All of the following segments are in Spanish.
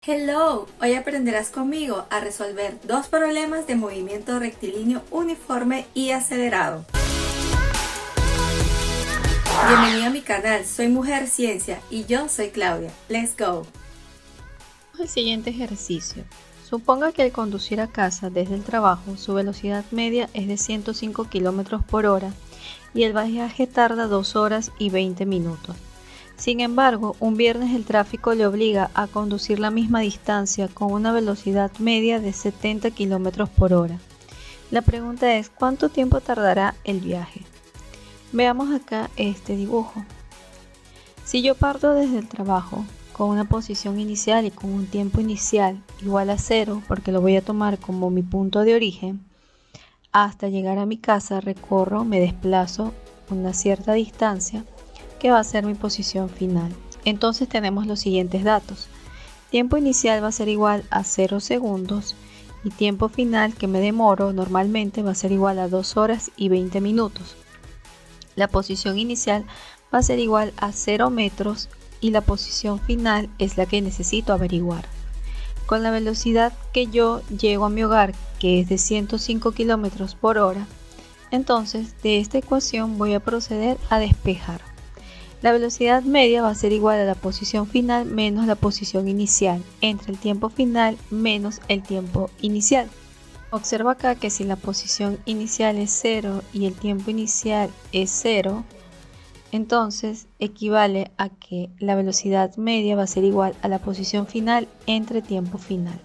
Hello, hoy aprenderás conmigo a resolver dos problemas de movimiento rectilíneo uniforme y acelerado. Bienvenido a mi canal, soy Mujer Ciencia y yo soy Claudia. Let's go. El siguiente ejercicio. Suponga que al conducir a casa desde el trabajo su velocidad media es de 105 km por hora y el viaje tarda 2 horas y 20 minutos. Sin embargo, un viernes el tráfico le obliga a conducir la misma distancia con una velocidad media de 70 km por hora. La pregunta es, ¿cuánto tiempo tardará el viaje? Veamos acá este dibujo. Si yo parto desde el trabajo con una posición inicial y con un tiempo inicial igual a 0, porque lo voy a tomar como mi punto de origen, hasta llegar a mi casa me desplazo una cierta distancia, que va a ser mi posición final. Entonces tenemos los siguientes datos. Tiempo inicial va a ser igual a 0 segundos y tiempo final que me demoro normalmente va a ser igual a 2 horas y 20 minutos. La posición inicial va a ser igual a 0 metros y la posición final es la que necesito averiguar. Con la velocidad que yo llego a mi hogar, que es de 105 km por hora, entonces de esta ecuación voy a proceder a despejar. La velocidad media va a ser igual a la posición final menos la posición inicial, entre el tiempo final menos el tiempo inicial. Observa acá que si la posición inicial es 0 y el tiempo inicial es 0, entonces equivale a que la velocidad media va a ser igual a la posición final entre tiempo final.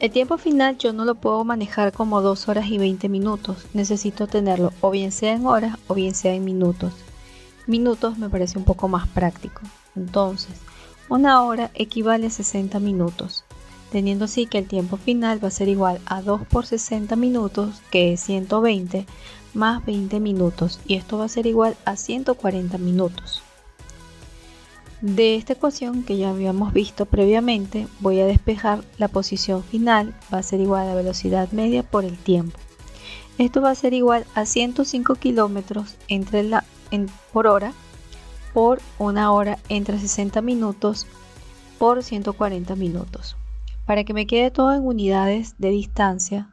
El tiempo final yo no lo puedo manejar como 2 horas y 20 minutos, necesito tenerlo o bien sea en horas o bien sea en minutos. Minutos me parece un poco más práctico. Entonces, una hora equivale a 60 minutos, teniendo así que el tiempo final va a ser igual a 2 por 60 minutos, que es 120, más 20 minutos, y esto va a ser igual a 140 minutos. De esta ecuación que ya habíamos visto previamente, voy a despejar la posición final, va a ser igual a la velocidad media por el tiempo. Esto va a ser igual a 105 kilómetros por hora por una hora entre 60 minutos por 140 minutos. Para que me quede todo en unidades de distancia,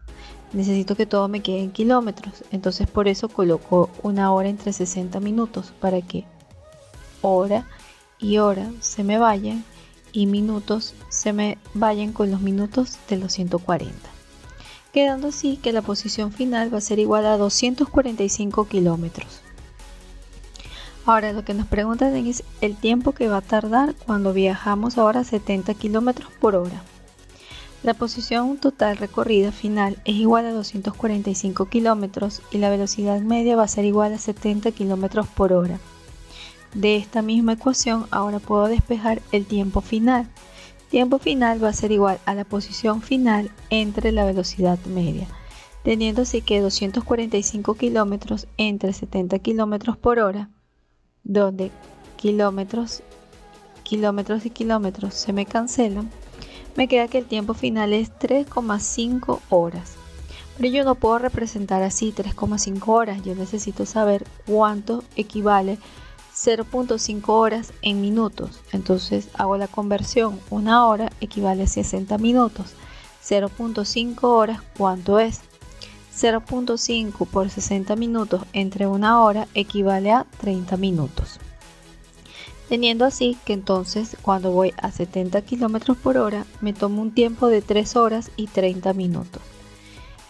necesito que todo me quede en kilómetros. Entonces por eso coloco una hora entre 60 minutos para que hora y hora se me vayan y minutos se me vayan con los minutos de los 140. Quedando así que la posición final va a ser igual a 245 kilómetros. Ahora lo que nos preguntan es el tiempo que va a tardar cuando viajamos ahora a 70 km por hora. La posición total recorrida final es igual a 245 km y la velocidad media va a ser igual a 70 km por hora. De esta misma ecuación ahora puedo despejar el tiempo final. Tiempo final va a ser igual a la posición final entre la velocidad media, teniendo así que 245 km entre 70 km por hora, donde kilómetros y kilómetros se me cancelan, me queda que el tiempo final es 3,5 horas. Pero yo no puedo representar así 3,5 horas, yo necesito saber cuánto equivale 0,5 horas en minutos. Entonces hago la conversión, una hora equivale a 60 minutos. 0,5 horas, ¿cuánto es? 0,5 por 60 minutos entre una hora equivale a 30 minutos. Teniendo así que entonces cuando voy a 70 km por hora me tomo un tiempo de 3 horas y 30 minutos.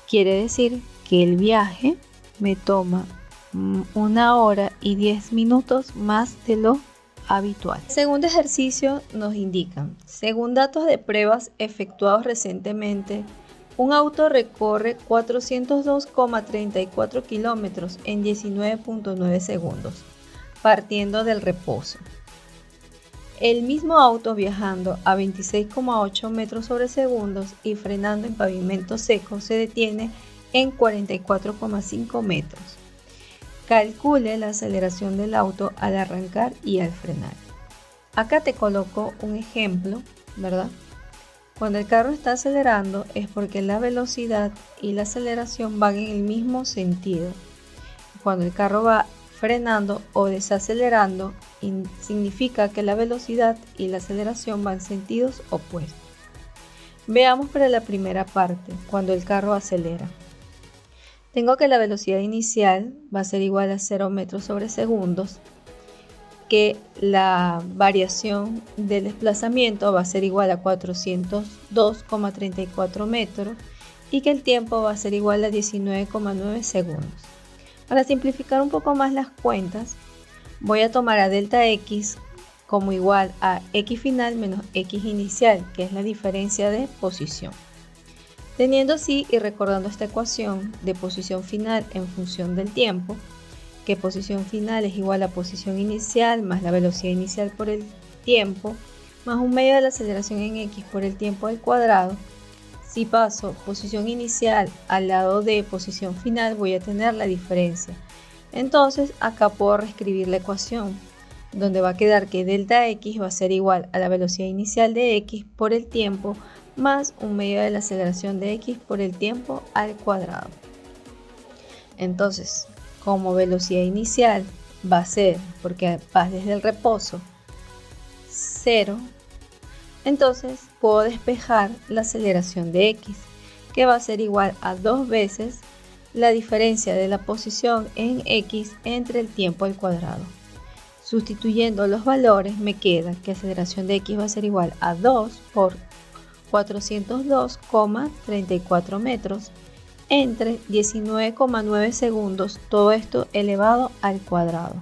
Quiere decir que el viaje me toma 1 hora y 10 minutos más de lo habitual. El segundo ejercicio nos indica, según datos de pruebas efectuados recientemente, un auto recorre 402,34 kilómetros en 19,9 segundos, partiendo del reposo. El mismo auto viajando a 26,8 metros sobre segundos y frenando en pavimento seco se detiene en 44,5 metros. Calcule la aceleración del auto al arrancar y al frenar. Acá te coloco un ejemplo, ¿verdad? Cuando el carro está acelerando es porque la velocidad y la aceleración van en el mismo sentido. Cuando el carro va frenando o desacelerando significa que la velocidad y la aceleración van en sentidos opuestos. Veamos para la primera parte, cuando el carro acelera. Tengo que la velocidad inicial va a ser igual a 0 metros sobre segundos, que la variación del desplazamiento va a ser igual a 402,34 metros y que el tiempo va a ser igual a 19,9 segundos. Para simplificar un poco más las cuentas, voy a tomar a delta x como igual a x final menos x inicial, que es la diferencia de posición. Teniendo así y recordando esta ecuación de posición final en función del tiempo, que posición final es igual a posición inicial más la velocidad inicial por el tiempo, más un medio de la aceleración en x por el tiempo al cuadrado. Si paso posición inicial al lado de posición final, voy a tener la diferencia. Entonces acá puedo reescribir la ecuación, donde va a quedar que delta x va a ser igual a la velocidad inicial de x por el tiempo más un medio de la aceleración de x por el tiempo al cuadrado. Entonces, como velocidad inicial va a ser, porque vas desde el reposo, 0, entonces puedo despejar la aceleración de x, que va a ser igual a 2 veces la diferencia de la posición en x entre el tiempo al cuadrado. Sustituyendo los valores me queda que aceleración de x va a ser igual a 2 por 402,34 metros entre 19,9 segundos, todo esto elevado al cuadrado,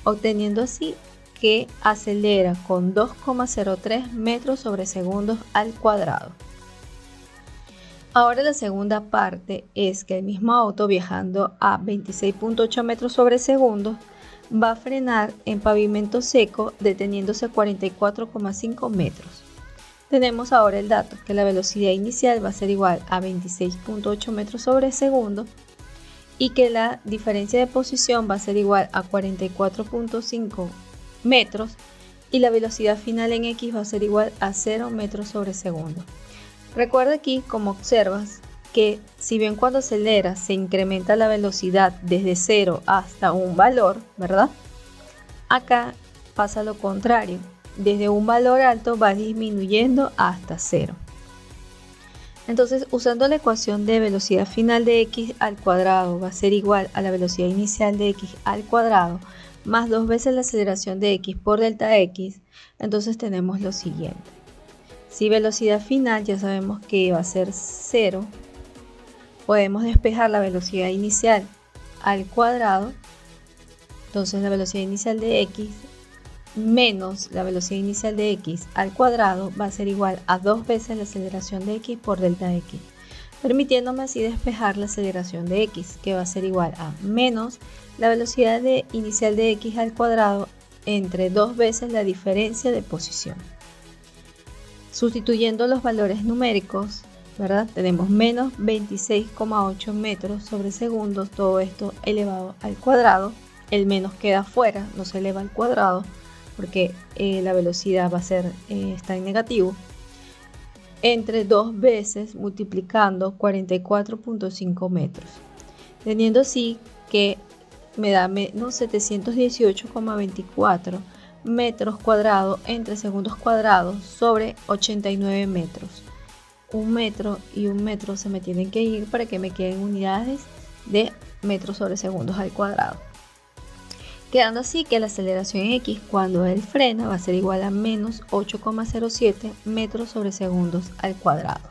obteniendo así que acelera con 2,03 metros sobre segundos al cuadrado. Ahora la segunda parte es que el mismo auto viajando a 26,8 metros sobre segundos va a frenar en pavimento seco deteniéndose a 44,5 metros. Tenemos ahora el dato que la velocidad inicial va a ser igual a 26,8 metros sobre segundo y que la diferencia de posición va a ser igual a 44,5 metros y la velocidad final en x va a ser igual a 0 metros sobre segundo. Recuerda aquí, como observas, que si bien cuando acelera se incrementa la velocidad desde 0 hasta un valor, ¿verdad? Acá pasa lo contrario. Desde un valor alto va disminuyendo hasta 0. Entonces, usando la ecuación de velocidad final de x al cuadrado va a ser igual a la velocidad inicial de x al cuadrado más 2 veces la aceleración de x por delta x, entonces tenemos lo siguiente. Si velocidad final ya sabemos que va a ser 0, podemos despejar la velocidad inicial al cuadrado, entonces la velocidad inicial de x menos la velocidad inicial de x al cuadrado va a ser igual a 2 veces la aceleración de x por delta x, permitiéndome así despejar la aceleración de x, que va a ser igual a menos la velocidad inicial de x al cuadrado entre 2 veces la diferencia de posición. Sustituyendo los valores numéricos, ¿verdad? Tenemos menos 26,8 metros sobre segundos, todo esto elevado al cuadrado. El menos queda fuera, no se eleva al cuadrado, porque la velocidad va a ser, está en negativo, entre 2 veces multiplicando 44,5 metros, teniendo así que me da menos 718,24 metros cuadrados entre segundos cuadrados sobre 89 metros. Un metro y un metro se me tienen que ir para que me queden unidades de metros sobre segundos al cuadrado. Quedando así que la aceleración en x cuando él frena va a ser igual a menos 8,07 metros sobre segundos al cuadrado.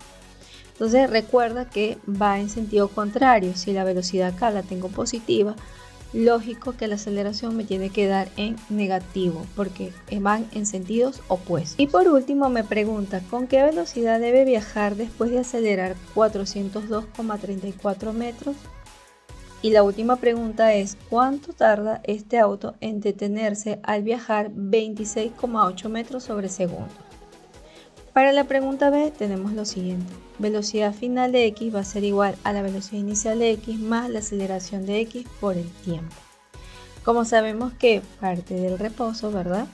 Entonces recuerda que va en sentido contrario. Si la velocidad acá la tengo positiva, lógico que la aceleración me tiene que dar en negativo porque van en sentidos opuestos. Y por último me pregunta ¿con qué velocidad debe viajar después de acelerar 402,34 metros? Y la última pregunta es ¿cuánto tarda este auto en detenerse al viajar 26,8 metros sobre segundo? Para la pregunta B tenemos lo siguiente. Velocidad final de x va a ser igual a la velocidad inicial de x más la aceleración de x por el tiempo. Como sabemos que parte del reposo, ¿verdad?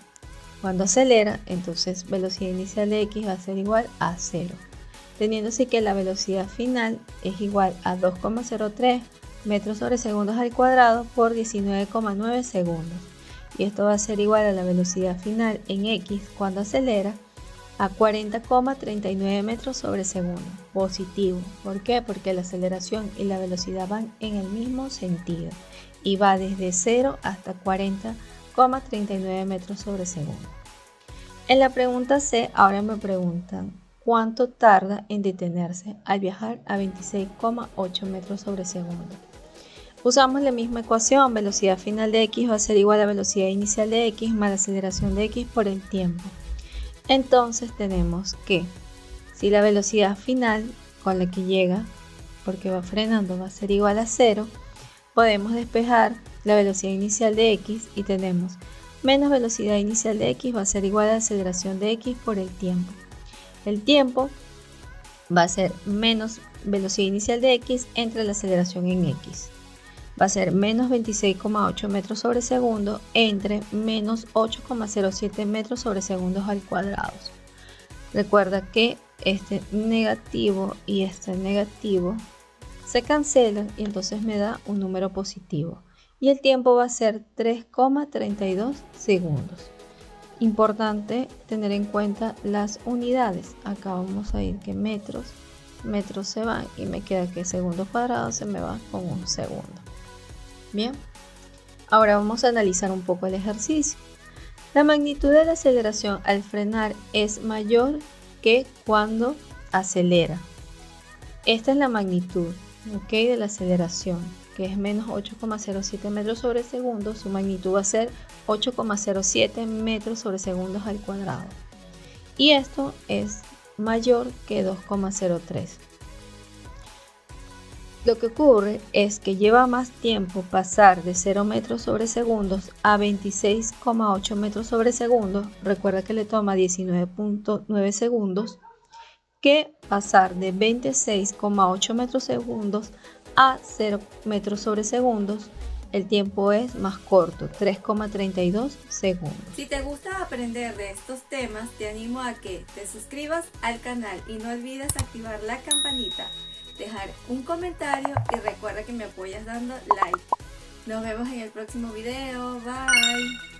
Cuando acelera, entonces velocidad inicial de x va a ser igual a 0. Teniendo así que la velocidad final es igual a 2,03 metros sobre segundos al cuadrado por 19,9 segundos. y esto va a ser igual a la velocidad final en x cuando acelera a 40,39 metros sobre segundo. Positivo. ¿Por qué? Porque la aceleración y la velocidad van en el mismo sentido y va desde 0 hasta 40,39 metros sobre segundo. En la pregunta C ahora me preguntan cuánto tarda en detenerse al viajar a 26,8 metros sobre segundo. Usamos la misma ecuación, velocidad final de x va a ser igual a velocidad inicial de x más la aceleración de x por el tiempo. Entonces tenemos que si la velocidad final con la que llega, porque va frenando, va a ser igual a 0, podemos despejar la velocidad inicial de x y tenemos menos velocidad inicial de x va a ser igual a la aceleración de x por el tiempo. El tiempo va a ser menos velocidad inicial de x entre la aceleración en x. Va a ser menos 26,8 metros sobre segundo entre menos 8,07 metros sobre segundos al cuadrado. Recuerda que este negativo y este negativo se cancelan y entonces me da un número positivo. Y el tiempo va a ser 3,32 segundos. Importante tener en cuenta las unidades. Acá vamos a ir que metros se van y me queda que segundos cuadrados se me va con un segundo. Bien, ahora vamos a analizar un poco el ejercicio. La magnitud de la aceleración al frenar es mayor que cuando acelera. Esta es la magnitud, de la aceleración, que es menos 8,07 metros sobre segundo. Su magnitud va a ser 8,07 metros sobre segundos al cuadrado. Y esto es mayor que 2,03. Lo que ocurre es que lleva más tiempo pasar de 0 metros sobre segundos a 26,8 metros sobre segundos, recuerda que le toma 19,9 segundos, que pasar de 26,8 metros segundos a 0 metros sobre segundos. El tiempo es más corto, 3,32 segundos. Si te gusta aprender de estos temas, te animo a que te suscribas al canal y no olvides activar la campanita, dejar un comentario y recuerda que me apoyas dando like. Nos vemos en el próximo video. Bye.